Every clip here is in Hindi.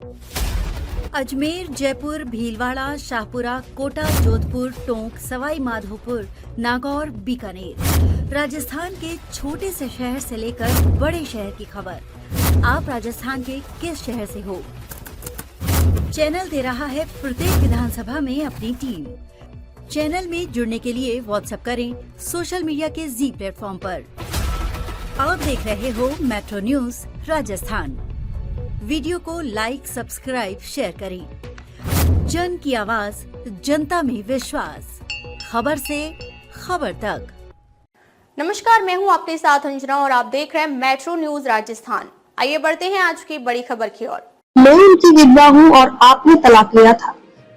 अजमेर, जयपुर, भीलवाड़ा, शाहपुरा, कोटा, जोधपुर, टोंक, सवाई माधोपुर, नागौर, बीकानेर। राजस्थान के छोटे से शहर से लेकर बड़े शहर की खबर। आप राजस्थान के किस शहर से हो? चैनल दे रहा है प्रत्येक विधानसभा में अपनी टीम। चैनल में जुड़ने के लिए व्हाट्सएप करें सोशल मीडिया के जी प्लेटफॉर्म पर। आप देख रहे हो मेट्रो न्यूज राजस्थान। वीडियो को लाइक, सब्सक्राइब, शेयर करें। जन की आवाज, जनता में विश्वास। खबर से खबर तक। नमस्कार, मैं हूं आपके साथ अंजना और आप देख रहे हैं मेट्रो न्यूज राजस्थान। आइए बढ़ते हैं आज की बड़ी खबर की ओर। मैं उनकी विधवा हूं और आपने तलाक लिया था।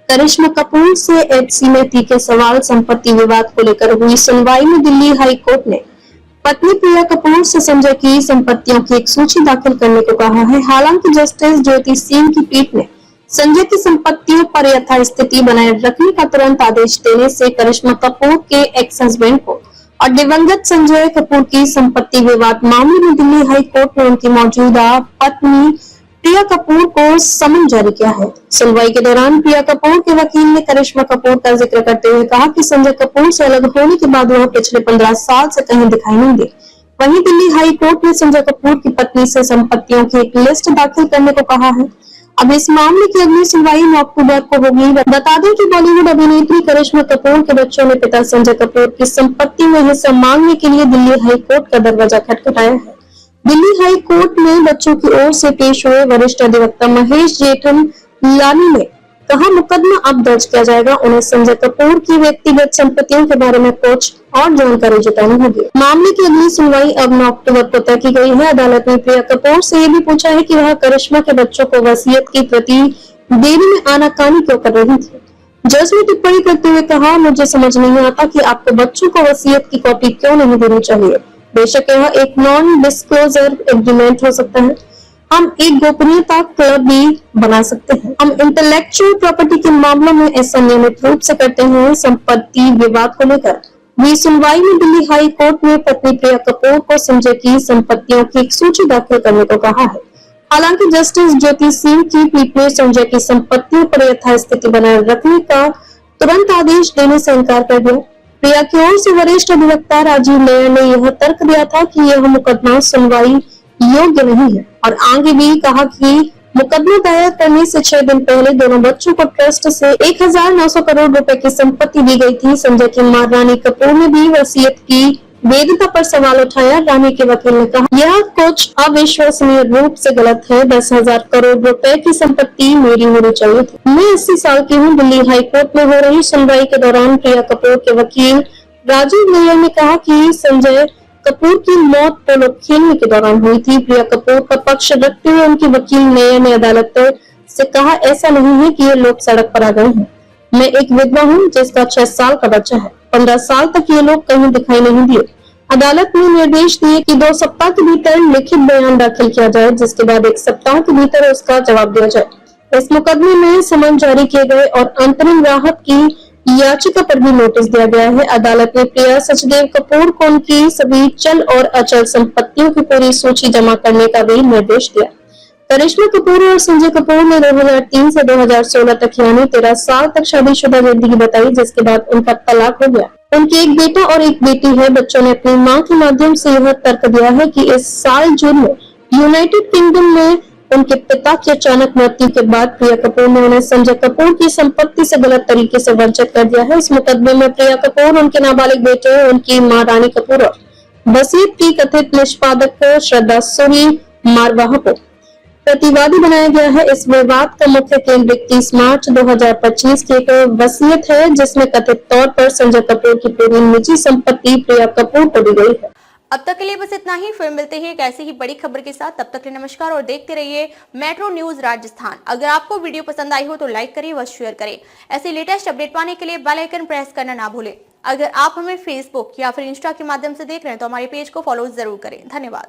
करिश्मा कपूर से एचसी में तीखे सवाल। संपत्ति विवाद को लेकर हुई सुनवाई में दिल्ली हाई कोर्ट ने पत्नी प्रिया कपूर से संजय की संपत्तियों की एक सूची दाखिल करने को कहा है। हालांकि जस्टिस ज्योति सिंह की पीठ ने संजय की संपत्तियों पर यथास्थिति बनाए रखने का तुरंत आदेश देने से करिश्मा कपूर के एक्स हस्बैंड को और दिवंगत संजय कपूर की संपत्ति विवाद मामले में दिल्ली हाई कोर्ट ने उनकी मौजूदा पत्नी प्रिया कपूर को समन जारी किया है। सुनवाई के दौरान प्रिया कपूर के वकील ने करिश्मा कपूर का जिक्र करते हुए कहा कि संजय कपूर से अलग होने के बाद वह पिछले 15 साल से कहीं दिखाई नहीं दी। वहीं दिल्ली हाई कोर्ट ने संजय कपूर की पत्नी से संपत्तियों की एक लिस्ट दाखिल करने को कहा है। अब इस मामले की अगली सुनवाई 9 अक्टूबर को होगी। बता दें कि बॉलीवुड अभिनेत्री करिश्मा कपूर के बच्चों ने पिता संजय कपूर की संपत्ति में हिस्सा मांगने के लिए दिल्ली हाई कोर्ट का दरवाजा खटखटाया है। दिल्ली हाई कोर्ट में बच्चों की ओर से पेश हुए वरिष्ठ अधिवक्ता महेश जेठमलानी ने कहा, मुकदमा अब दर्ज किया जाएगा। उन्हें संजय कपूर की व्यक्तिगत संपत्तियों के बारे में कुछ और जानकारी जुटानी होगी। मामले की अगली सुनवाई अब 9 अक्टूबर को तय की गई है। अदालत ने प्रिया कपूर से ये भी पूछा है कि वह करिश्मा के बच्चों को वसीयत की प्रति देने में आनाकानी क्यों कर रही थी। जज ने टिप्पणी करते हुए कहा, मुझे समझ नहीं आता कि आपको बच्चों को वसीयत की कॉपी क्यों नहीं देनी चाहिए। बेशक यह एक नॉन डिस्क्लोजर एग्रीमेंट हो सकता है। हम एक गोपनीयता क्लब भी बना सकते हैं। हम इंटेलेक्चुअल प्रॉपर्टी के मामलों में ऐसा नियमित रूप से करते हैं। संपत्ति विवाद को लेकर हुई सुनवाई में दिल्ली हाई कोर्ट ने पत्नी प्रिया कपूर को संजय की संपत्तियों की एक सूची दाखिल करने को कहा है। हालांकि जस्टिस ज्योति सिंह की पीठ ने संजय की संपत्तियों पर यथास्थिति बनाए रखने का तुरंत आदेश देने से इनकार कर दिया। प्रिया की ओर से वरिष्ठ अधिवक्ता राजीव नयन ने यह तर्क दिया था कि यह मुकदमा सुनवाई योग्य नहीं है और आगे भी कहा कि मुकदमा दायर करने से 6 दिन पहले दोनों बच्चों को ट्रस्ट से 1900 करोड़ रुपए की संपत्ति दी गई थी। संजय की मां रानी कपूर ने भी वसीयत की वैधता पर सवाल उठाया। रानी के वकील ने कहा, यह कुछ अविश्वसनीय रूप से गलत है। 10,000 करोड़ रुपए की संपत्ति मेरी होनी चाहिए थी। मैं 80 साल की हूँ। दिल्ली हाई कोर्ट में हो रही सुनवाई के दौरान प्रिया कपूर के वकील राजीव नयन ने कहा कि संजय कपूर की मौत पोलो खेलने के दौरान हुई थी। प्रिया कपूर का पक्ष रखते हुए उनकी वकील नयन ने अदालत से कहा, ऐसा नहीं है कि ये लोग सड़क पर आ गए हैं। मैं एक विधवा हूँ जिसका 6 साल का बच्चा है। 15 साल तक ये लोग कहीं दिखाई नहीं दिए। अदालत ने निर्देश दिए कि 2 सप्ताह के भीतर लिखित बयान दाखिल किया जाए, जिसके बाद 1 सप्ताह के भीतर उसका जवाब दिया जाए। इस मुकदमे में समन जारी किए गए और अंतरिम राहत की याचिका पर भी नोटिस दिया गया है। अदालत ने प्रिया सचदेव कपूर को उनकी सभी चल और अचल संपत्तियों की पूरी सूची जमा करने का भी निर्देश दिया। करिश्मा कपूर और संजय कपूर ने 2003 से 2016 तक यानी 13 साल तक शादीशुदा जिंदगी बताई, जिसके बाद उनका तलाक हो गया। उनके एक बेटा और एक बेटी है। बच्चों ने अपनी मां के माध्यम से यह तर्क दिया है कि इस साल जून में यूनाइटेड किंगडम में उनके पिता की अचानक मृत्यु के बाद प्रिया कपूर ने उन्हें संजय कपूर की संपत्ति से गलत तरीके से वंचित कर दिया है। इस मुकदमे में प्रिया कपूर, उनके नाबालिग बेटे, उनकी मां रानी कपूर और वसीयत की कथित निष्पादक को श्रद्धा सोनी मारवाह को प्रतिवादी बनाया गया है। इस विवाद का मुख्य केंद्र 31 मार्च 2025 की एक वसीयत है, जिसमें कथित तौर पर संजय कपूर की पूरी निजी संपत्ति प्रिया कपूर को दी गई है। अब तक के लिए बस इतना ही। फिर मिलते हैं एक ऐसी ही बड़ी खबर के साथ। तब तक के लिए नमस्कार और देखते रहिए मेट्रो न्यूज राजस्थान। अगर आपको वीडियो पसंद आई हो तो लाइक करें व शेयर करें। ऐसे लेटेस्ट अपडेट पाने के लिए बेल आइकन प्रेस करना ना भूलें। अगर आप हमें फेसबुक या फिर इंस्टा के माध्यम से देख रहे हैं तो हमारे पेज को फॉलो जरूर करें। धन्यवाद।